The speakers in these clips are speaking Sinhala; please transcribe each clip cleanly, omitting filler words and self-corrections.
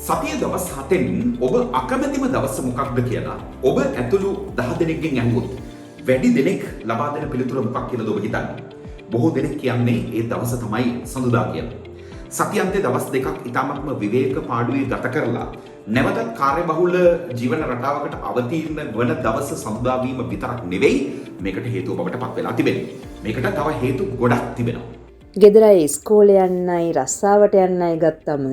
සතිය දවස් 7න් ඔබ අකමැතිම දවස මොකක්ද කියලා ඔබ ඇතුළු 10 දෙනෙක්ගෙන් අහුවොත් වැඩි දෙනෙක් ලබා දෙන පිළිතුර මොකක් කියලාද ඔබ හිතන්නේ? බොහෝ දෙනෙක් කියන්නේ ඒ දවස තමයි සඳුදා කියලා. සතියන්තයේ දවස් දෙකක් ඉතාමත්ම විවේක පාඩුවේ ගත කරලා නැවතත් කාර්යබහුල ජීවන රටාවකට අවතීර්ණ වන දවස සඳුදා වීම විතරක් නෙවෙයි මේකට හේතුව බවට පත් වෙලා තිබෙන්නේ. මේකට තව හේතු ගොඩක් තිබෙනවා. ගෙදරයි ඉස්කෝලේ යන්නයි රස්සාවට යන්නයි ගත්තම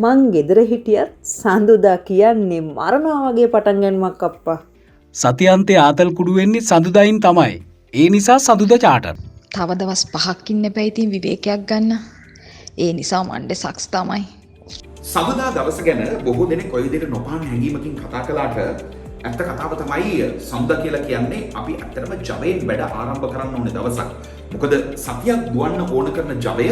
මං ගෙදර හිටියත් සඳුදා කියන්නේ මරණා වගේ පටන් ගන්නවක් අප්පා. සතියන්තයේ ආතල් කුඩු වෙන්නේ සඳුදායින් තමයි. ඒ නිසා සඳුදා චාටර්. තව දවස් 5ක් ඉන්න එපා ඉතින් විවේකයක් ගන්න. ඒ නිසා මණ්ඩේ සක්ස් තමයි. සඳුදා දවස ගැන බොහෝ දෙනෙක් ඔය විදිහට නොපහන් හැඟීමකින් කතා කළාට ඇත්ත කතාව තමයි සඳුදා කියලා කියන්නේ අපි ඇත්තටම ජවයෙන් වැඩ ආරම්භ කරන්න ඕනේ දවසක්. මොකද සතියක් දුවන්න ඕන කරන ජවය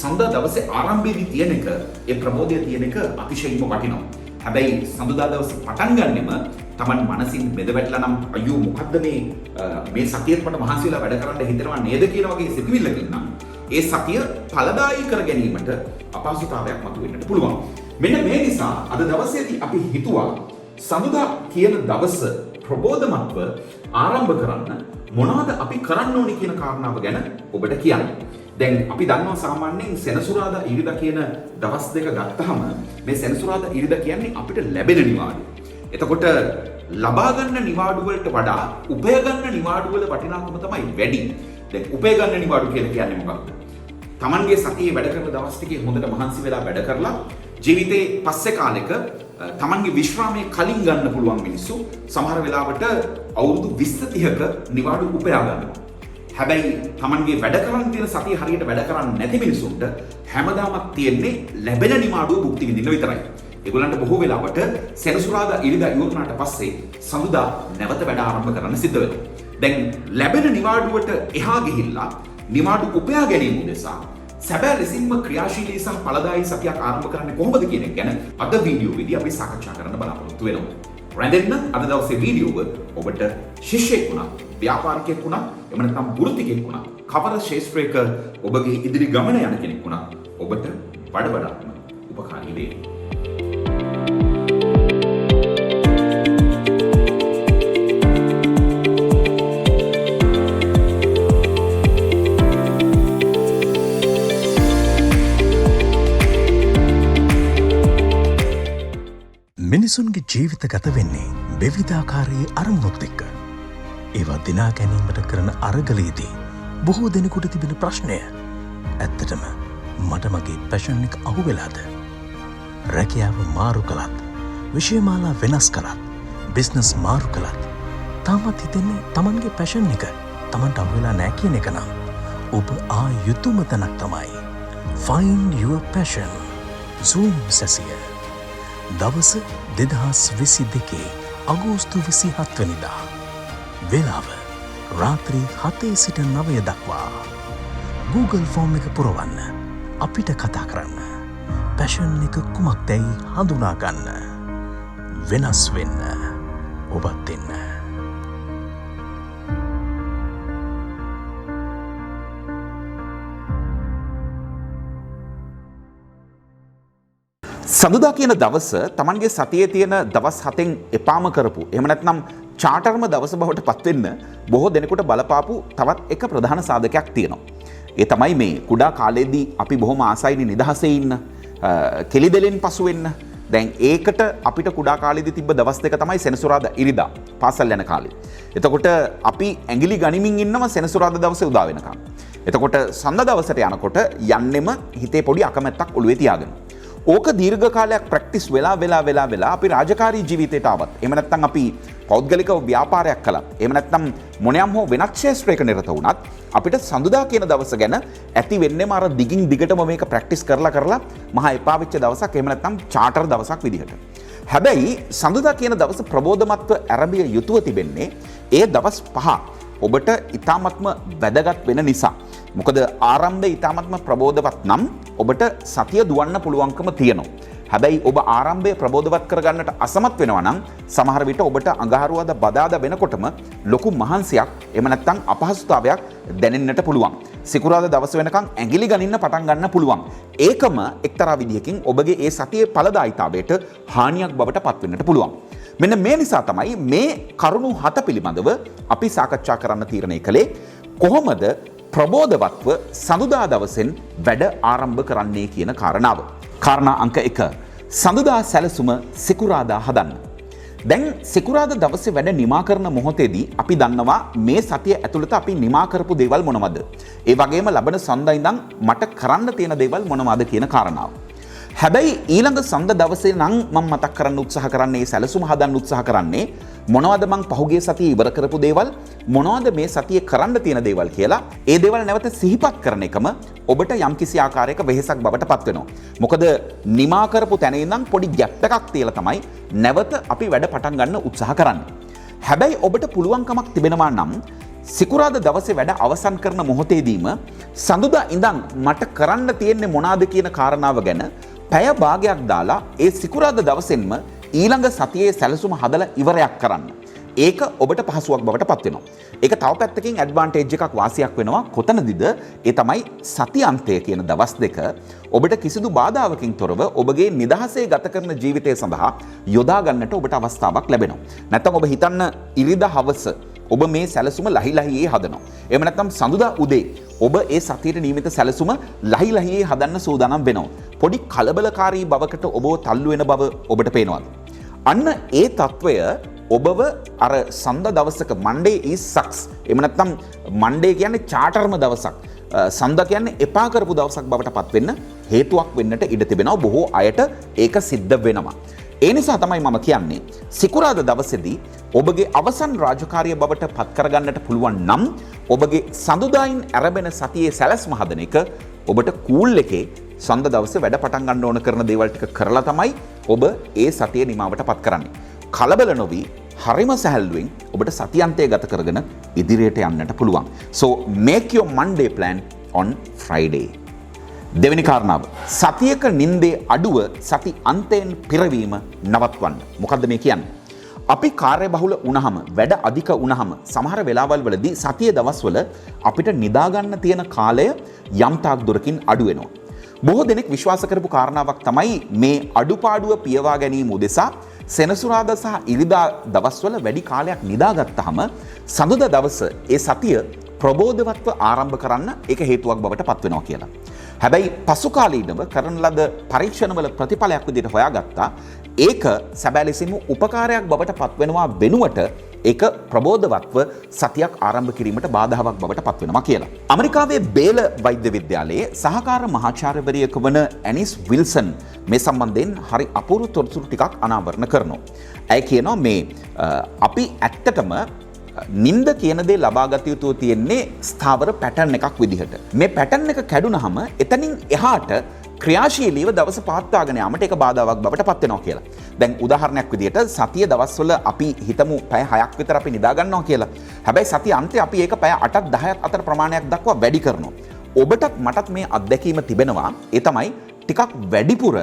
සඳුදා දවසේ ආරම්භයේදී තියෙන එක ඒ ප්‍රබෝධය තියෙන එක අතිශයින්ම වටිනවා. හැබැයි සඳුදා දවසේ පටන් ගන්නෙම Taman මනසින් බෙදවැටලා නම් අයියෝ මොකද්ද මේ සතියේත් මට මහන්සි වෙලා වැඩ කරන්න හිතෙනවා නේද කියන වගේ සිතුවිල්ලකින් නම් ඒ සතිය ඵලදායී කර ගැනීමට අපහසුතාවයක් මතුවෙන්නට පුළුවන්. මෙන්න මේ නිසා අද දවසේදී අපි හිතුවා සඳුදා කියන දවස ප්‍රබෝධමත්ව ආරම්භ කරන්න මොනවද අපි කරන්න ඕනි කියන කාරණාව ගැන ඔබට කියන්න. දැන් අපි දන්නවා සාමාන්‍යයෙන් සෙනසුරාදා ඉරිදා කියන දවස් දෙක ගත්තාම මේ සෙනසුරාදා ඉරිදා කියන්නේ අපිට ලැබෙන නිවාඩු. එතකොට ලබා ගන්න නිවාඩු වලට වඩා උපය ගන්න නිවාඩු වල වටිනාකම තමයි වැඩි. දැන් උපය ගන්න නිවාඩු කියලා කියන්නේ මොකක්ද? Tamanගේ සතියේ වැඩ කරන දවස් ටිකේ හොඳට මහන්සි වෙලා වැඩ කරලා ජීවිතේ පස්සේ කාලෙක Tamanගේ විශ්‍රාමයේ කලින් ගන්න පුළුවන් මිනිස්සු සමහර වෙලාවට අවුරුදු 20 30ක නිවාඩු උපයා ගන්නවා. හැබැයි Tamanගේ වැඩ කරන් තියෙන සතිය හරියට වැඩ කරන්නේ නැති මිනිසුන්ට හැමදාමත් තියෙන්නේ ලැබෙන නිවාඩුව භුක්ති විඳින්න විතරයි. ඒගොල්ලන්ට බොහෝ වෙලාවට සෙනසුරාදා ඉරිදා ඉවරනාට පස්සේ සඳුදා නැවත වැඩ ආරම්භ කරන්න සිද්ධ වෙනවා. දැන් ලැබෙන නිවාඩුවට එහා ගිහිල්ලා නිවාඩු උපයා ගැනීම උදෙසා සැබෑ ලෙසින්ම ක්‍රියාශීලී සහ ඵලදායී සතියක් ආරම්භ කරන්නේ කොහොමද කියන එක ගැන අද වීඩියෝවේදී අපි සාකච්ඡා කරන්න බලාපොරොත්තු වෙනවා. රැඳෙන්න අද දවසේ වීඩියෝව ඔබට ශිෂ්‍යෙක් වුණා, ව්‍යාපාරිකයෙක් වුණා, එහෙම නැත්නම් වෘත්තිකයෙක් වුණා, කවර ශාස්ත්‍රයක ඔබගේ ඉදිරි ගමන යන කෙනෙක් වුණා ඔබට වඩාත්ම උපකාරී වේ. මිනිසුන්ගේ ජීවිත ගත වෙන්නේ විවිධාකාරයේ අරමුණුත් එක්ක. ඒවා දිනා ගැනීමට කරන අරගලයේදී බොහෝ දෙනෙකුට තිබෙන ප්‍රශ්නය ඇත්තටම මට මගේ පැෂන් එක අහුවෙලාද? රැකියාව මාරු කළත්, විෂයමාලා වෙනස් කළත්, බිස්නස් මාරු කළත් තාමත් හිතෙන්නේ Tamanගේ පැෂන් එක Tamanට අහුවෙලා නැහැ කියන එක නම් ඔබ ආ යුතුම තැනක් තමයි Find Your Passion Zoom සැසිය. දවස 2022 අගෝස්තු 27 වෙනිදා. වේලාව රාත්‍රී 7 සිට 9 දක්වා. Google ෆෝම් එක පුරවන්න. අපිට කතා කරන්න. පැෂන් එක කුමක්දැයි හඳුනා ගන්න. වෙනස් වෙන්න. ඔබත් එන්න. සඳුදා කියන දවස Tamanගේ සතියේ තියෙන දවස් 7න් එපාම කරපු එහෙම නැත්නම් චාටර්ම දවස බවට පත් වෙන්න බොහෝ දෙනෙකුට බලපාපු තවත් එක ප්‍රධාන සාධකයක් තියෙනවා. ඒ තමයි මේ කුඩා කාලේදී අපි බොහොම ආසයිනේ නිදහසේ ඉන්න, කෙලිදෙලෙන් පසු වෙන්න. දැන් ඒකට අපිට කුඩා කාලේදී තිබ්බ දවස් දෙක තමයි සෙනසුරාදා ඉරිදා පාසල් යන කාලේ. එතකොට අපි ඇඟිලි ගනිමින් ඉන්නවා සෙනසුරාදා දවසේ උදා වෙනකම්. එතකොට සඳ දවසට යනකොට යන්නෙම හිතේ පොඩි අකමැත්තක් ඔළුවේ තියාගෙන. ඕක දීර්ඝ කාලයක් ප්‍රැක්ටිස් වෙලා අපි රාජකාරී ජීවිතයට ආවත්, එහෙම නැත්නම් අපි පෞද්ගලිකව ව්‍යාපාරයක් කළත්, එහෙම නැත්නම් මොනියම් හෝ වෙනත් ක්ෂේත්‍රයක නිරත වුණත් අපිට සඳුදා කියන දවස ගැන ඇති වෙන්නේම අර දිගින් දිගටම මේක ප්‍රැක්ටිස් කරලා මහා එපා වෙච්ච දවසක්, එහෙම නැත්නම් චාටර් දවසක් විදිහට. හැබැයි සඳුදා කියන දවස ප්‍රබෝධමත්ව ආරම්භය යුතුව තිබෙන්නේ ඒ දවස් 5 ඔබට ඊ타ත්ම වැදගත් වෙන නිසා. මොකද ආරම්භය ඊ타ත්ම ප්‍රබෝධවත් නම් ඔබට සතිය දුවන්න පුළුවන්කම තියෙනවා. හැබැයි ඔබ ආරම්භය ප්‍රබෝධවත් කරගන්නට අසමත් වෙනවා නම් සමහර විට ඔබට අඟහරුවාද බදාදා වෙනකොටම ලොකු මහන්සියක් එහෙම නැත්නම් අපහසුතාවයක් දැනෙන්නට පුළුවන්. සිකුරාදා දවස වෙනකන් ඇඟිලි ගනින්න පටන් ගන්න පුළුවන්. ඒකම එක්තරා විදිහකින් ඔබගේ ඒ සතියේ ඵලදායීතාවයට හානියක් බවට පත් වෙන්නට පුළුවන්. මෙන්න මේ නිසා තමයි මේ කරුණු 7 පිළිබඳව අපි සාකච්ඡා කරන්න තීරණය කළේ. කොහොමද ප්‍රබෝධවත්ව සඳුදා දවසෙන් වැඩ ආරම්භ කරන්නේ කියන කාරණාව. කාරණා අංක 1. සඳුදා සැලසුම සිකුරාදා හදන්න. දැන් සිකුරාදා දවසේ වැඩ නිමා කරන මොහොතේදී අපි දන්නවා මේ සතිය ඇතුළත අපි නිමා කරපු දේවල් මොනවද? ඒ වගේම ලබන සඳ ඉඳන් මට කරන්න තියෙන දේවල් මොනවද කියන කාරණාව. හැබැයි ඊළඟ සඳ දවසේ නම් මම මතක් කරන්න උත්සාහ කරන්නේ සැලසුම හදන්න උත්සාහ කරන්නේ මොනවද මං පහුගිය සතියේ ඉවර කරපු දේවල් මොනවද මේ සතියේ කරන්න තියෙන දේවල් කියලා ඒ දේවල් නැවත සිහිපත් කරන එකම ඔබට යම්කිසි ආකාරයක වෙහෙසක් බවට පත් වෙනවා. මොකද නිමා කරපු තැන ඉඳන් පොඩි ගැප් එකක් තියලා තමයි නැවත අපි වැඩ පටන් ගන්න උත්සාහ කරන්නේ. හැබැයි ඔබට පුළුවන්කමක් තිබෙනවා නම් සිකුරාදා දවසේ වැඩ අවසන් කරන මොහොතේදීම සඳුදා ඉඳන් මට කරන්න තියෙන්නේ මොනවාද කියන කාරණාව ගැන පැය භාගයක් දාලා ඒ සිකුරාදා දවසෙන්ම ඊළඟ සතියේ සැලසුම හදලා ඉවරයක් කරන්න. ඒක ඔබට පහසුවක් බවට පත් වෙනවා. ඒක තව පැත්තකින් ඇඩ්වාන්ටේජ් එකක් වාසියක් වෙනවා. කොතනදද? ඒ තමයි සති අන්තය කියන දවස් දෙක ඔබට කිසිදු බාධාවකින් තොරව ඔබගේ නිදහසේ ගත කරන ජීවිතය සඳහා යොදා ගන්නට ඔබට අවස්ථාවක් ලැබෙනවා. නැත්නම් ඔබ හිතන්න ඉරිදා හවස ඔබ මේ සැලසුම ලහිලහියේ හදනවා. එහෙම නැත්නම් සඳුදා උදේ ඔබ ඒ සතියේ නියමිත සැලසුම ලහිලහියේ හදන්න සූදානම් වෙනවා. පොඩි කලබලකාරී බවකට ඔබව තල්ලු වෙන බව ඔබට පේනවාද? අන්න ඒ తত্ত্বය ඔබව අර සඳ දවසක Monday is sucks. එහෙම නැත්නම් Monday කියන්නේ චාටර්ම දවසක්. සඳ කියන්නේ එපා කරපු දවසක් බවට පත් වෙන්න හේතුවක් වෙන්නට ඉඩ තිබෙනවා. බොහෝ අයට ඒක සිද්ධ වෙනවා. ඒ නිසා තමයි මම කියන්නේ සිකුරාදා දවසේදී ඔබගේ අවසන් රාජකාරිය බවට පත් කරගන්නට පුළුවන් නම් ඔබගේ සඳුදායින් ආරම්භන සතියේ සැලැස්ම හදන එක ඔබට කූල් එකේ සඳ දවසේ වැඩ පටන් ගන්න ඕන කරන දේවල් ටික කරලා තමයි ඔබ ඒ සතියේ නිමාවට පත් කරන්නේ. කලබල නොවි හරිම සැහැල්ලුවෙන් ඔබට සතියන්තය ගත කරගෙන ඉදිරියට යන්නට පුළුවන්. So make your Monday plan on Friday. දෙවෙනි කාරණාව සතියක නින්දේ අඩුව සති අන්තයෙන් පිරවීම නවත්වන්න. මොකද්ද මේ කියන්නේ? අපි කාර්යබහුල වුණාම වැඩ අධික වුණාම සමහර වෙලාවල් වලදී සතියේ දවස්වල අපිට නිදා ගන්න තියෙන කාලය යම් තාක් දුරකින් අඩු වෙනවා. බොහෝ දෙනෙක් විශ්වාස කරපු කාරණාවක් තමයි මේ අඩුපාඩුව පියවා ගැනීම උදෙසා සෙනසුරාදා සහ ඉරිදා දවස්වල වැඩි කාලයක් නිදාගත්තාම සඳුදා දවස ඒ සතිය ප්‍රබෝධවත්ව ආරම්භ කරන්න ඒක හේතුවක් බවට පත් වෙනවා කියලා. හැබැයි පසු කාලීනව කරන ලද පරීක්ෂණවල ප්‍රතිඵලයක් විදිහට හොයාගත්තා ඒක සැබෑ ලෙසින්ම උපකාරයක් බවට පත් වෙනවා වෙනුවට ඒක ප්‍රබෝධවත්ව සතියක් ආරම්භ කිරීමට බාධාවක් බවට පත් වෙනවා කියලා. ඇමරිකාවේ බේල වෛද්‍ය විද්‍යාලයේ සහකාර මහාචාර්යවරියක වන ඇනිස් විල්සන් මේ සම්බන්ධයෙන් හරි අපූර්ව තොරතුරු ටිකක් අනාවරණ කරනවා. ඇය කියනවා මේ අපි ඇත්තටම නින්ද කියන දේ ලබාගත යුතු තියෙන්නේ ස්ථාවර පැටර්න් එකක් විදිහට. මේ පැටර්න් එක කැඩුනහම එතනින් එහාට ක්‍රියාශීලීව දවස පවත්වාගෙන යාමට ඒක බාධාවක් බවට පත් වෙනවා කියලා. දැන් උදාහරණයක් විදිහට සතිය දවස්වල අපි හිතමු පැය 6ක් විතර අපි නිදා ගන්නවා කියලා. හැබැයි සතිය අන්තයේ අපි ඒක පැය 8ක් 10ක් අතර ප්‍රමාණයක් දක්වා වැඩි කරනවා. ඔබටත් මටත් මේ අත්දැකීම තිබෙනවා. ඒ තමයි ටිකක් වැඩිපුර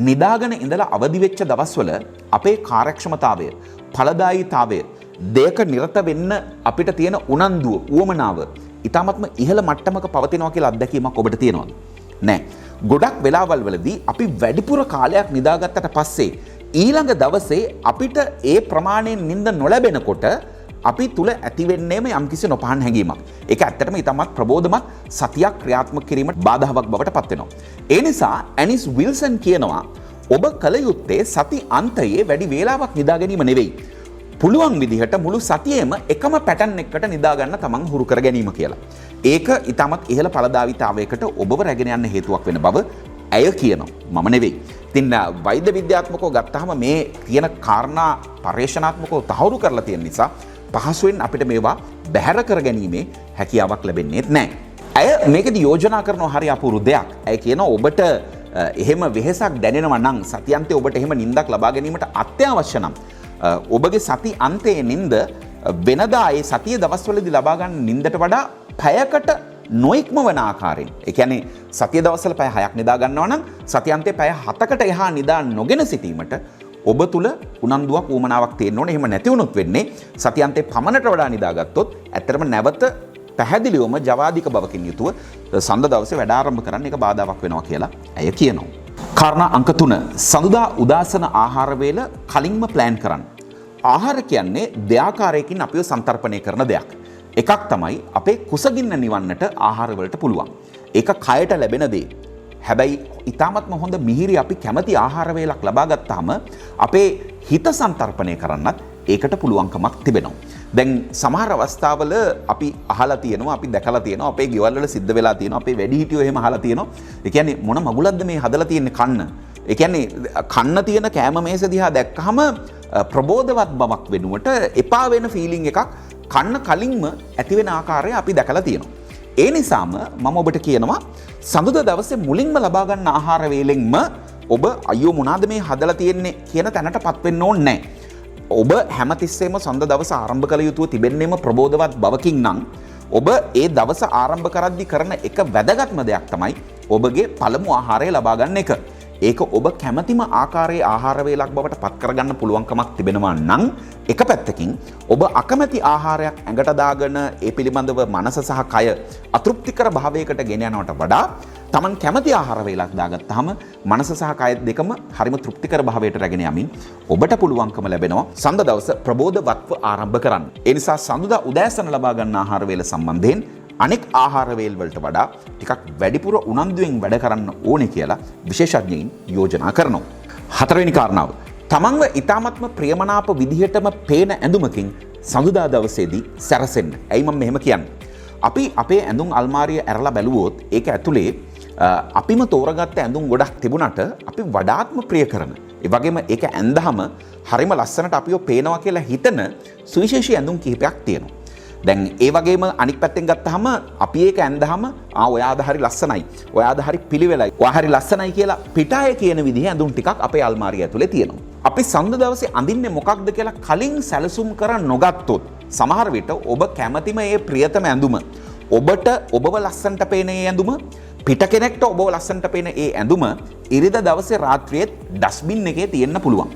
නිදාගෙන ඉඳලා අවදි වෙච්ච දවස්වල අපේ කාර්යක්ෂමතාවය, ඵලදායීතාවය දෙයක නිරත වෙන්න අපිට තියෙන උනන්දුව, උවමනාව ඊටාත්ම ඉහළ මට්ටමක පවතිනවා කියලා අත්දැකීමක් ඔබට තියෙනවද? නැහැ. ගොඩක් වෙලාවල් වලදී අපි වැඩිපුර කාලයක් නිදාගත්තට පස්සේ ඊළඟ දවසේ අපිට ඒ ප්‍රමාණයෙන් නිින්ද නොලැබෙනකොට අපි තුල ඇති වෙන්නේම යම්කිසි නොපහන් හැඟීමක්. ඒක ඇත්තටම ඊටමත් ප්‍රබෝධමත් සතියක් ක්‍රියාත්මක කිරීමට බාධාවක් බවට පත් වෙනවා. ඒ නිසා ඇනිස් විල්සන් කියනවා ඔබ කල යුත්තේ සති අන්තයේ වැඩි වේලාවක් නිදා ගැනීම නෙවෙයි. පුළුවන් විදිහට මුළු සතියේම එකම පැටර්න් එකකට නිදා ගන්න තමන් හුරු කර ගැනීම කියලා. ඒක ඊටමත් ඉහළ ඵලදායීතාවයකට ඔබව රැගෙන යන්න හේතුවක් වෙන බව ඇය කියනවා. මම නෙවෙයි. ඉතින් වෛද්‍ය විද්‍යාත්මකව ගත්තාම මේ තියෙන කාරණා පර්යේෂණාත්මකව තහවුරු කරලා තියෙන නිසා පහසුවෙන් අපිට මේවා බැහැර කර ගැනීමේ හැකියාවක් ලැබෙන්නේ නැහැ. ඇය මේකදී යෝජනා කරන හරි අපූර්ව දෙයක්. ඇය කියනවා ඔබට එහෙම වෙහෙසක් දැනෙනවා නම් සතියන්තයේ ඔබට එහෙම නිින්දක් ලබා ගැනීමට අත්‍යවශ්‍ය නම් ඔබගේ සති අන්තයේ නිින්ද වෙනදා ඒ සතිය දවස්වලදී ලබා ගන්න නිින්දට වඩා පැයකට නොයික්ම වන ආකාරයෙන්. ඒ කියන්නේ සතිය දවස්වල පැය 6ක් නිදා ගන්නවා නම් සතියන්තේ පැය 7කට එහා නිදා නොගෙන සිටීමට ඔබ තුල උනන්දුවක් උමනාවක් තියෙන්න ඕනේ. එහෙම නැති වුණොත් වෙන්නේ සතියන්තේ පමණට වඩා නිදාගත්තොත් ඇත්තටම නැවත පැහැදිලිවම ජවාදික බවකින් යුතුව සඳ දවසේ වැඩ ආරම්භ කරන්න එක බාධාවක් වෙනවා කියලා ඇය කියනවා. කාරණා අංක 3 සඳුදා උදාසන ආහාර වේල කලින්ම ප්ලෑන් කරන්න. ආහාර කියන්නේ දෙආකාරයකින් අපිව සන්තර්පණය කරන දෙයක්. එකක් තමයි අපේ කුසගින්න නිවන්නට ආහාර වලට පුළුවන්. ඒක කයට ලැබෙන දේ. හැබැයි ඊටාත්ම හොඳ මිහිරි අපි කැමති ආහාර වේලක් ලබා ගත්තාම අපේ හිත සන්තර්පණය කරන්නත් ඒකට පුළුවන්කමක් තිබෙනවා. දැන් සමහර අවස්ථාවල අපි අහලා තියෙනවා, අපි දැකලා තියෙනවා, අපේ ගෙවල් වල සිද්ධ වෙලා තියෙනවා, අපේ වැඩිහිටියෝ එහෙම අහලා තියෙනවා. ඒ කියන්නේ මොන මගුලක්ද මේ හදලා තියෙන්නේ කන්න. ඒ කියන්නේ කන්න තියෙන කෑම මේස දිහා දැක්කහම ප්‍රබෝධවත් බවක් වෙනුවට එපා වෙන ෆීලිං එකක් කන්න කලින්ම ඇති වෙන ආකාරය අපි දැකලා තියෙනවා. ඒ නිසාම මම ඔබට කියනවා සඳුදා දවසේ මුලින්ම ලබා ගන්න ආහාර වේලෙන්ම ඔබ අයියෝ මොනවාද මේ හදලා තියෙන්නේ කියන තැනටපත් වෙන්න ඕනේ නැහැ. ඔබ හැමතිස්සෙම සඳ දවස ආරම්භ කළ යුතුව තිබෙන්නේම ප්‍රබෝධවත් බවකින් නම් ඔබ ඒ දවස ආරම්භ කරද්දී කරන එක වැදගත්ම දෙයක් තමයි ඔබගේ පළමු ආහාරය ලබා ගන්න එක. ඒක ඔබ කැමැතිම ආකාරයේ ආහාර වේලක් බවට පත් කරගන්න පුළුවන්කමක් තිබෙනවා නම් එක පැත්තකින් ඔබ අකමැති ආහාරයක් ඇඟට දාගෙන ඒ පිළිබඳව මනස සහ කය අතෘප්තිකර භාවයකට ගෙන යනවට වඩා Taman කැමැති ආහාර වේලක් දාගත්තාම මනස සහ කය දෙකම හරිම තෘප්තිකර භාවයට රැගෙන යමින් ඔබට පුළුවන්කම ලැබෙනවා සඳ දවස ප්‍රබෝධවත්ව ආරම්භ කරන්න. ඒ නිසා සඳුදා උදෑසන ලබා ගන්න ආහාර වේල සම්බන්ධයෙන් අනෙක් ආහාර වේල් වලට වඩා ටිකක් වැඩිපුර උනන්දුවෙන් වැඩ කරන්න ඕනේ කියලා විශේෂඥයින් යෝජනා කරනවා. හතරවෙනි කාරණාව. තමන්ව ඊ타මත්ම ප්‍රියමනාප විදිහටම පේන ඇඳුමකින් සඳුදා දවසේදී සැරසෙන්න. ඇයි මම මෙහෙම කියන්නේ? අපි අපේ ඇඳුම් අල්මාරිය ඇරලා බැලුවොත් ඒක ඇතුලේ අපිම තෝරගත්ත ඇඳුම් ගොඩක් තිබුණට අපි වඩාත්ම ප්‍රිය කරන. ඒ වගේම ඒක ඇඳහම හරිම ලස්සනට අපිව පේනවා කියලා හිතන සුවිශේෂී ඇඳුම් කිහිපයක් තියෙනවා. දැන් ඒ වගේම අනික් පැත්තෙන් ගත්තාම අපි ඒක ඇඳහම ඔයාද හරි ලස්සනයි, ඔයාද හරි පිළිවෙලයි, ඔයා හරි ලස්සනයි කියලා පිටාය කියන විදිහේ ඇඳුම් ටිකක් අපේ අල්මාරිය ඇතුලේ තියෙනවා. අපි සඳ දවසේ අඳින්නේ මොකක්ද කියලා කලින් සැලසුම් කර නොගත්තොත් සමහර විට ඔබ කැමතිම ඒ ප්‍රියතම ඇඳුම ඔබට ඔබව ලස්සනට පේන ඒ ඇඳුම පිට කෙනෙක්ට ඔබව ලස්සනට පේන ඒ ඇඳුම ඉරිදා දවසේ රාත්‍රියේ ඩස්බින් එකේ තියෙන්න පුළුවන්.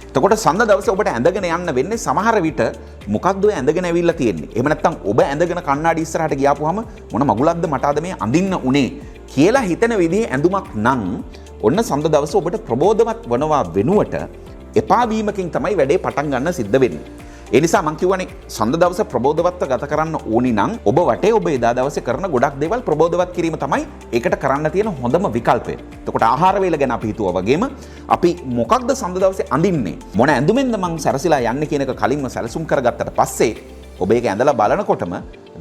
එතකොට සඳ දවසේ ඔබට ඇඳගෙන යන්න වෙන්නේ සමහර විට මොකක්ද ඔය ඇඳගෙන ඇවිල්ලා තියෙන්නේ. එහෙම නැත්නම් ඔබ ඇඳගෙන කණ්ණාඩි ඉස්සරහට ගියාපුවාම මොන මගුලක්ද මට අද මේ අඳින්න උනේ කියලා හිතන විදිහේ ඇඳුමක් නම් ඔන්න සඳ දවසේ ඔබට ප්‍රබෝධවත් වනවා වෙනුවට එපා වීමකින් තමයි වැඩේ පටන් ගන්න සිද්ධ වෙන්නේ. ඒ නිසා මම කියවනේ සඳ දවස ප්‍රබෝධවත්ව ගත කරන්න ඕනි නම් ඔබ වටේ ඔබ එදා දවසේ කරන ගොඩක් දේවල් ප්‍රබෝධවත් කිරීම තමයි ඒකට කරන්න තියෙන හොඳම විකල්පය. එතකොට ආහාර වේල ගැන අපි හිතුවා වගේම අපි මොකක්ද සඳ දවසේ අඳින්නේ මොන ඇඳුමෙන්ද මං සැරසිලා යන්නේ කියන එක කලින්ම සැලසුම් කරගත්තට පස්සේ ඔබ ඒක ඇඳලා බලනකොටම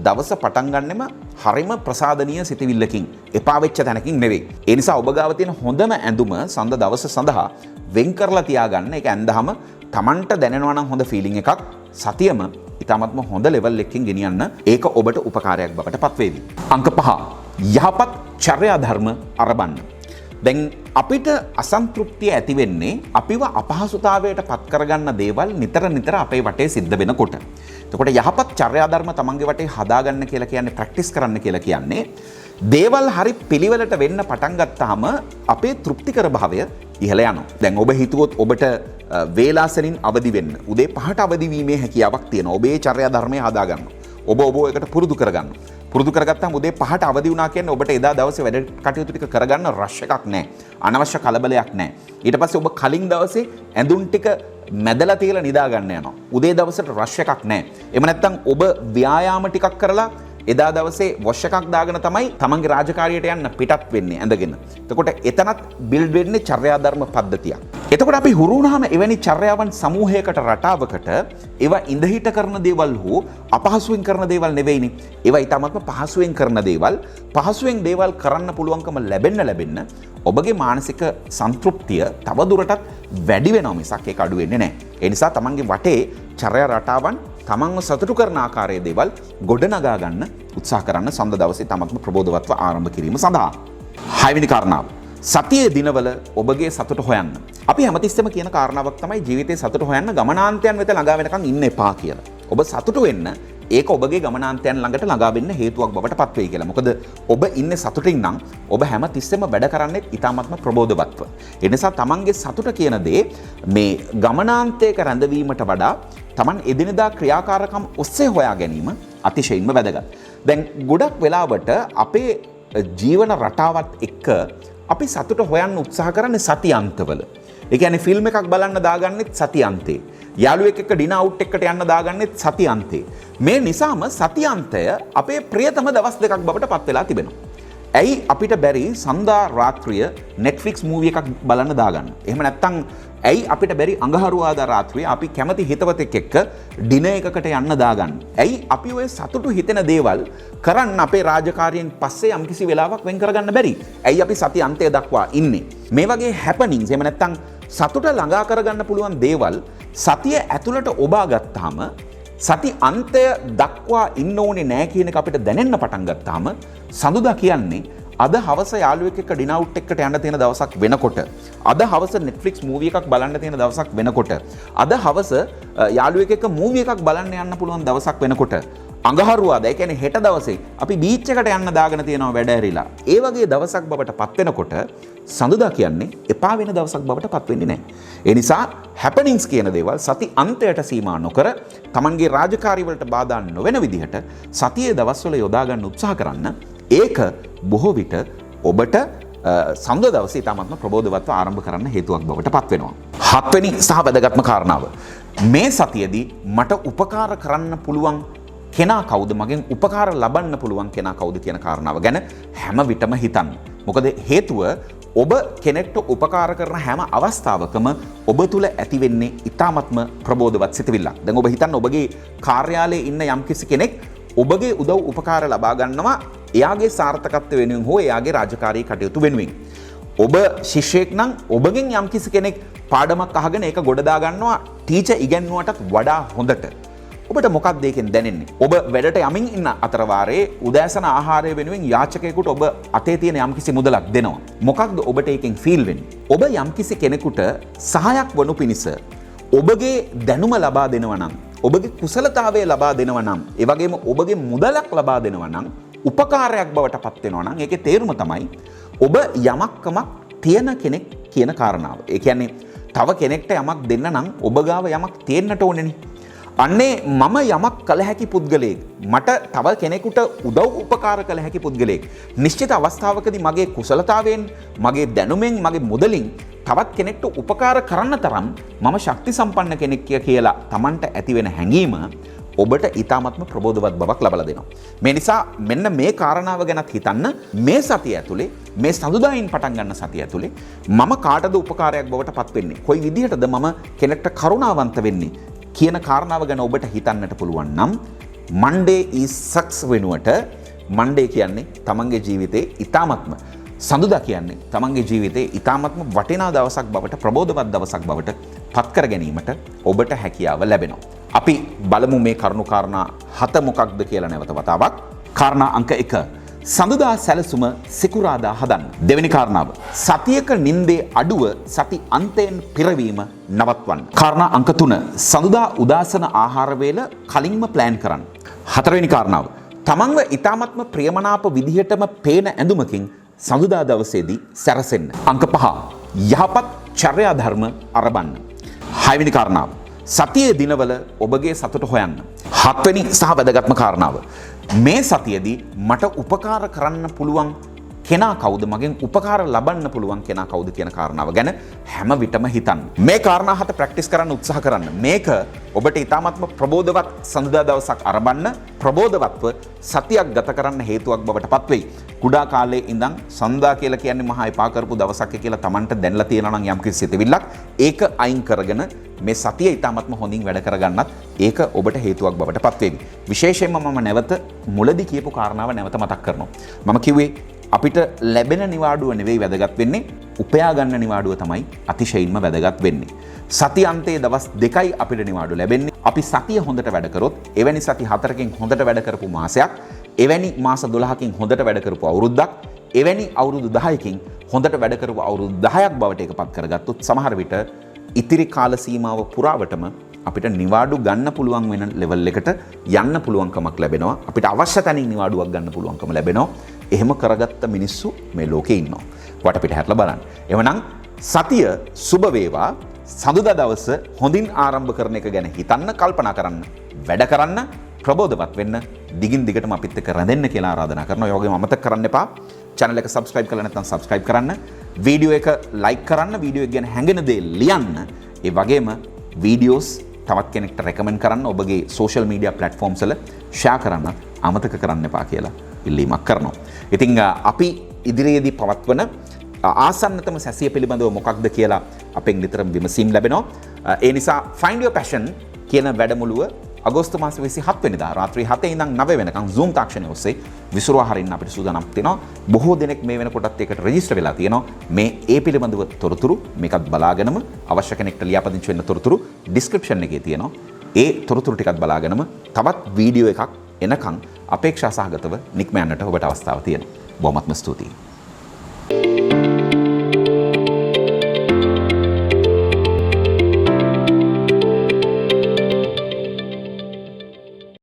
දවස පටන් ගන්නෙම හරිම ප්‍රසාදනීය සිතවිල්ලකින් එපා වෙච්ච තැනකින් නෙවෙයි. ඒ නිසා ඔබ ගාව තියෙන හොඳම ඇඳුම සඳ දවස සඳහා වෙන් කරලා තියාගන්න. ඒක ඇඳහම Tamanට දැනෙනවා නම් හොඳ ෆීලිං එකක් සතියම ඊටමත්ම හොඳ ලෙවල් එකකින් ගෙනියන්න ඒක ඔබට උපකාරයක් බවට පත් වේවි. අංක 5 යහපත් චර්යා ධර්ම අරබන්න. දැන් අපිට අසන්තෘප්තිය ඇති වෙන්නේ අපිව අපහසුතාවයට පත් කරගන්න දේවල් නිතර අපේ වටේ සිද්ධ වෙනකොට. එතකොට යහපත් චර්යා ධර්ම තමන්ගේ වටේ හදාගන්න කියලා කියන්නේ ප්‍රැක්ටිස් කරන්න කියලා කියන්නේ දේවල් හරි පිළිවෙලට වෙන්න පටන් ගත්තාම අපේ තෘප්තිකර භාවය ඉහළ යනවා. දැන් ඔබ හිතුවොත් ඔබට වේලාසනින් අවදි වෙන්න උදේ 5ට අවදි වීමේ හැකියාවක් තියෙනවා. ඔබේ චර්යා ධර්මය හදාගන්න. ඔබ එකට පුරුදු කරගන්න. පුරුදු කරගත්තාම උදේ 5ට අවදි වුණා කියන්නේ ඔබට එදා දවසේ වැඩ කටයුතු ටික කරගන්න රෂ් එකක් නැහැ. අනවශ්‍ය කලබලයක් නැහැ. ඊට පස්සේ ඔබ කලින් දවසේ ඇඳුම් ටික මැදලා තියලා නිදා ගන්න යනවා. උදේ දවසට රෂ් එකක් නැහැ. එහෙම නැත්නම් ඔබ ව්‍යායාම ටිකක් කරලා එදා දවසේ වොෂ් එකක් දාගෙන තමයි තමන්ගේ රාජකාරියට යන්න පිටත් වෙන්නේ ඇඳගෙන. එතකොට එතනත් බිල්ඩ් වෙන්නේ චර්යා ධර්ම පද්ධතියක්. එතකොට අපි හුරු වුණාම එවැනි චර්යාවන් සමූහයකට රටාවකට ඒවා ඉඳහිට කරන දේවල් හෝ අපහසුවෙන් කරන දේවල් නෙවෙයිනේ. ඒවා ඊටමත්ම පහසුවෙන් කරන දේවල්. පහසුවෙන් දේවල් කරන්න පුළුවන්කම ලැබෙන්න ඔබගේ මානසික සන්තෘප්තිය තව දුරටත් වැඩි වෙනවා මිසක් ඒක අඩු වෙන්නේ නැහැ. ඒ නිසා තමන්ගේ වටේ චර්යා රටාවන් තමන්ව සතුටු කරන ආකාරයේ දේවල් ගොඩනගා ගන්න උත්සාහ කරන්න සඳ දවසේ තමන්ම ප්‍රබෝධවත්ව ආරම්භ කිරීම සඳහා. 6 වෙනි කාරණාව. සතියේ දිනවල ඔබගේ සතුට හොයන්න. අපි හැමතිස්සෙම කියන කාරණාවක් තමයි ජීවිතේ සතුට හොයන්න ගමනාන්තයන් වෙත ළඟා වෙනකන් ඉන්න එපා කියලා. ඔබ සතුටු වෙන්න ඒක ඔබගේ ගමනාන්තයන් ළඟට ළඟා වෙන්න හේතුවක් බවට පත් වෙයි කියලා. මොකද ඔබ ඉන්නේ සතුටින් නම් ඔබ හැම තිස්සෙම වැඩ කරන්නේ ඊ타ත්ම ප්‍රබෝධවත්ව. ඒ නිසා තමන්ගේ සතුට කියන දේ මේ ගමනාන්තයක රැඳවීමට වඩා තමන් එදිනෙදා ක්‍රියාකාරකම් ඔස්සේ හොයා ගැනීම අතිශයින්ම වැදගත්. දැන් ගොඩක් වෙලාවට අපේ ජීවන රටාවත් එක්ක අපි සතුට හොයන්න උත්සාහ කරන්නේ සතියන්තවල. ඒ කියන්නේ ෆිල්ම් එකක් බලන්න දාගන්නෙත් සතියන්තේ. යාළුවෙක් එක්ක ඩිනර් අවුට් එකකට යන්න දාගන්නෙත් සතියන්තේ. මේ නිසාම සතියන්තය අපේ ප්‍රියතම දවස් දෙකක් බවට පත් වෙලා තිබෙනවා. ඇයි අපිට බැරි සන්දා රාත්‍රිය Netflix මූවි එකක් බලන්න දාගන්න? එහෙම නැත්නම් ඇයි අපිට බැරි අඟහරුවාදා රාත්‍රියේ අපි කැමති හිතවතෙක් එක්ක ඩිනර් එකකට යන්න දාගන්න? ඇයි අපි ඔය සතුටු හිතෙන දේවල් කරන්න අපේ රාජකාරියෙන් පස්සේ යම්කිසි වෙලාවක් වෙන් කරගන්න බැරි? ඇයි අපි සති අන්තය දක්වා ඉන්නේ? මේ වගේ හැපනින්ග්ස් එහෙම නැත්නම් සතුට ළඟා කරගන්න පුළුවන් දේවල් සතිය ඇතුළට ඔබා ගත්තාම සති අන්තය දක්වා ඉන්න ඕනේ නෑ කියන එක අපිට දැනෙන්න පටන් ගත්තාම සඳුදා කියන්නේ අද හවස යාළුවෙක් එක්ක ඩිනර් අවුට් එකකට යන්න තියෙන දවසක් වෙනකොට, අද හවස Netflix මූවි එකක් බලන්න තියෙන දවසක් වෙනකොට, අද හවස යාළුවෙක් එක්ක මූවි එකක් බලන්න යන්න පුළුවන් දවසක් වෙනකොට, අඟහරුවාදා ඒ කියන්නේ හෙට දවසේ අපි බීච් එකට යන්න දාගෙන තියෙනවා වැඩ ඇරිලා. ඒ වගේ දවසක් බවට පත් වෙනකොට සඳුදා කියන්නේ එපා වෙන දවසක් බවට පත් වෙන්නේ නැහැ. ඒ නිසා හැපනින්ග්ස් කියන දේවල් සති අන්තයට සීමා නොකර Tamanගේ රාජකාරී වලට බාධා නොවන විදිහට සතියේ දවස්වල යොදා ගන්න උත්සාහ කරන්න. ඒක බොහෝ විට ඔබට සඳ දවසේ ඉතාමත්ම ප්‍රබෝධවත්ව ආරම්භ කරන්න හේතුවක් බවට පත් වෙනවා. හත්වෙනි සහ වැදගත්ම කාරණාව. මේ සතියේදී මට උපකාර කරන්න පුළුවන් කෙනා කවුද, මගෙන් උපකාර ලබන්න පුළුවන් කෙනා කවුද කියන කාරණාව ගැන හැම විටම හිතන්න. මොකද හේතුව ඔබ කෙනෙක්ට උපකාර කරන හැම අවස්ථාවකම ඔබ තුළ ඇති වෙන්නේ ඉතාමත්ම ප්‍රබෝධවත් සිතවිල්ලක්. දැන් ඔබ හිතන්න ඔබගේ කාර්යාලයේ ඉන්න යම්කිසි කෙනෙක් ඔබගේ උදව් උපකාර ලබා ගන්නවා එයාගේ සාර්ථකත්වය වෙනුවෙන් හෝ එයාගේ රාජකාරී කටයුතු වෙනුවෙන්. ඔබ ශිෂ්‍යයෙක් නම් ඔබගෙන් යම්කිසි කෙනෙක් පාඩමක් අහගෙන ඒක ගොඩ දා ගන්නවා ටීචර් ඉගෙනුවටත් වඩා හොඳට. ඔබට මොකක්ද ඒකෙන් දැනෙන්නේ? ඔබ වැඩට යමින් ඉන්න අතර වාරයේ උදෑසන ආහාරය වෙනුවෙන් යාචකයෙකුට ඔබ අතේ තියෙන යම්කිසි මුදලක් දෙනවා. මොකක්ද ඔබට ඒකෙන් ෆීල් වෙන්නේ? ඔබ යම්කිසි කෙනෙකුට සහායක් වනු පිණිස ඔබගේ දැනුම ලබා දෙනවා නම්, ඔබගේ කුසලතාවය ලබා දෙනවා නම්, ඒ වගේම ඔබගේ මුදලක් ලබා දෙනවා නම් උපකාරයක් බවට පත් වෙනවා නම් ඒකේ තේරුම තමයි ඔබ යමක්කමක් තියෙන කෙනෙක් කියන කාරණාව. ඒ කියන්නේ තව කෙනෙක්ට යමක් දෙන්න නම් ඔබ ගාව යමක් තියෙන්නට ඕනේනේ. අන්නේ මම යමක් කළ හැකි පුද්ගලයෙක්, මට තව කෙනෙකුට උදව් උපකාර කළ හැකි පුද්ගලයෙක්, නිශ්චිත අවස්ථාවකදී මගේ කුසලතාවයෙන්, මගේ දැනුමෙන්, මගේ මුදලින් තවත් කෙනෙක්ට උපකාර කරන්න තරම් මම ශක්ති සම්පන්න කෙනෙක් කියලා Tamanට ඇති වෙන හැඟීම ඔබට ඊ타මත්ම ප්‍රබෝධවත් බවක් ලබා දෙනවා. මේ නිසා මෙන්න මේ කාරණාව ගැනත් හිතන්න. මේ සතිය ඇතුලේ, මේ සඳුදායින් පටන් ගන්න සතිය ඇතුලේ මම කාටද උපකාරයක් බවට පත් වෙන්නේ? කොයි විදිහටද මම කෙනෙක්ට කරුණාවන්ත වෙන්නේ කියන කාරණාව ගැන ඔබට හිතන්නට පුළුවන් නම් Monday is success වෙනුවට Monday කියන්නේ තමන්ගේ ජීවිතේ ඊ타මත්ම, සඳුදා කියන්නේ තමන්ගේ ජීවිතේ ඊ타මත්ම වටිනා දවසක් බවට, ප්‍රබෝධවත් දවසක් බවට පත් කර ගැනීමට ඔබට හැකියාව ලැබෙනවා. අපි බලමු මේ කරුණු කාරණා 7 මොකක්ද කියලා නැවත වතාවක්. කාරණා අංක 1. සඳුදා සැලසුම සිකුරාදා හදන්න. දෙවෙනි කාරණාව. සතියක නින්දේ අඩුව සති අන්තයෙන් පිරවීම නවත්වන්න. කාරණා අංක 3. සඳුදා උදාසන ආහාර වේල කලින්ම ප්ලෑන් කරන්න. හතරවෙනි කාරණාව. තමන්ව ඊ타මත්ම ප්‍රියමනාප විදිහටම පේන ඇඳුමකින් සඳුදා දවසේදී සැරසෙන්න. අංක 5. යහපත් චර්යා ධර්ම අරබන්න. 6වෙනි කාරණාව. සතියේ දිනවල ඔබගේ සතුට හොයන්න. 7වෙනි සහ වැදගත්ම කාරණාව. මේ සතියේදී මට උපකාර කරන්න පුළුවන් කෙනා කවුද, මගෙන් උපකාර ලබන්න පුළුවන් කෙනා කවුද කියන කාරණාව ගැන හැම විටම හිතන්න. මේ කාරණා 7 ප්‍රැක්ටිස් කරන්න උත්සාහ කරන්න. මේක ඔබට ඊ타මත්ම ප්‍රබෝධවත් සඳුදා දවසක් අරඹන්න, ප්‍රබෝධවත්ව සතියක් ගත කරන්න හේතුවක් බවට පත් වෙයි. කුඩා කාලේ ඉඳන් සඳුදා කියලා කියන්නේ මහා එපා කරපු දවසක් කියලා Tamanට දැනලා තියෙනවා නම් යම්කිසි සිතවිල්ලක්, ඒක අයින් කරගෙන මේ සතිය ඊ타මත්ම හොඳින් වැඩ කරගන්නත් ඒක ඔබට හේතුවක් බවට පත් වෙයි. විශේෂයෙන්ම මම නැවත මුලදී කියපු කාරණාව නැවත මතක් කරනවා. මම කිව්වේ අපිට ලැබෙන නිවාඩුව නෙවෙයි වැදගත් වෙන්නේ, උපයා ගන්න නිවාඩුව තමයි අතිශයින්ම වැදගත් වෙන්නේ. සති අන්තයේ දවස් 2යි අපිට නිවාඩුව ලැබෙන්නේ. අපි සතිය හොඳට වැඩ කරොත්, එවැනි සති 4කින් හොඳට වැඩ කරපු මාසයක්, එවැනි මාස 12කින් හොඳට වැඩ කරපු අවුරුද්දක්, එවැනි අවුරුදු 10කින් හොඳට වැඩ කරපු අවුරුදු 10ක් බවට ඒකපත් කරගත්තොත් සමහර විට ඉතිරි කාල සීමාව පුරාවටම අපිට නිවාඩු ගන්න පුළුවන් වෙන ලෙවල් එකට යන්න පුළුවන්කමක් ලැබෙනවා. අපිට අවශ්‍ය තැනින් නිවාඩුවක් ගන්න පුළුවන්කම ලැබෙනවා. එහෙම කරගත්ත මිනිස්සු මේ ලෝකේ ඉන්නවා. වටපිට හැරලා බලන්න. එවනම් සතිය සුබ වේවා. සඳුදා දවස හොඳින් ආරම්භ කරන එක ගැන හිතන්න, කල්පනා කරන්න, වැඩ කරන්න, ප්‍රබෝධවත් වෙන්න, දිගින් දිගටම අපිත් එක්ක රැඳෙන්න කියලා ආරාධනා කරනවා. ඒ වගේම අමතක කරන්න එපා channel එක subscribe කරලා නැත්නම් subscribe කරන්න, වීඩියෝ එක like කරන්න, වීඩියෝ එක ගැන හැඟෙන දේ ලියන්න, ඒ වගේම වීඩියෝස් තවත් කෙනෙක්ට recommend කරන්න, ඔබගේ social media platforms වල share කරන්න අමතක කරන්න එපා කියලා ඉල්ලීමක් කරනවා. ඉතින් අපි ඉදිරියේදී පවත්වන ආසන්නතම සැසිය පිළිබඳව මොකක්ද කියලා අපෙන් නිතරම විමසීම් ලැබෙනවා. ඒ නිසා Find Your Passion කියන වැඩමුළුව අගෝස්තු මාස 27 වෙනිදා රාත්‍රී 7 ඉඳන් 9 වෙනකන් Zoom තාක්ෂණය ඔස්සේ විසුරුවා හරින්න අපිට සූදානම් වෙනවා. බොහෝ දෙනෙක් මේ වෙනකොටත් ඒකට රෙජිස්ටර් වෙලා තියෙනවා. මේ ඒ පිළිබඳව තොරතුරු මේකත් බලාගෙනම අවශ්‍ය කෙනෙක්ට ලියාපදිංචි වෙන්න තොරතුරු ඩිස්ක්‍රිප්ෂන් එකේ තියෙනවා. ඒ තොරතුරු ටිකත් බලාගෙනම තවත් වීඩියෝ එකක් එනකන් අපේක්ෂා සහගතව නික්ම යන්නට ඔබට අවස්ථාව තියෙනවා. බොහොමත්ම ස්තුතියි.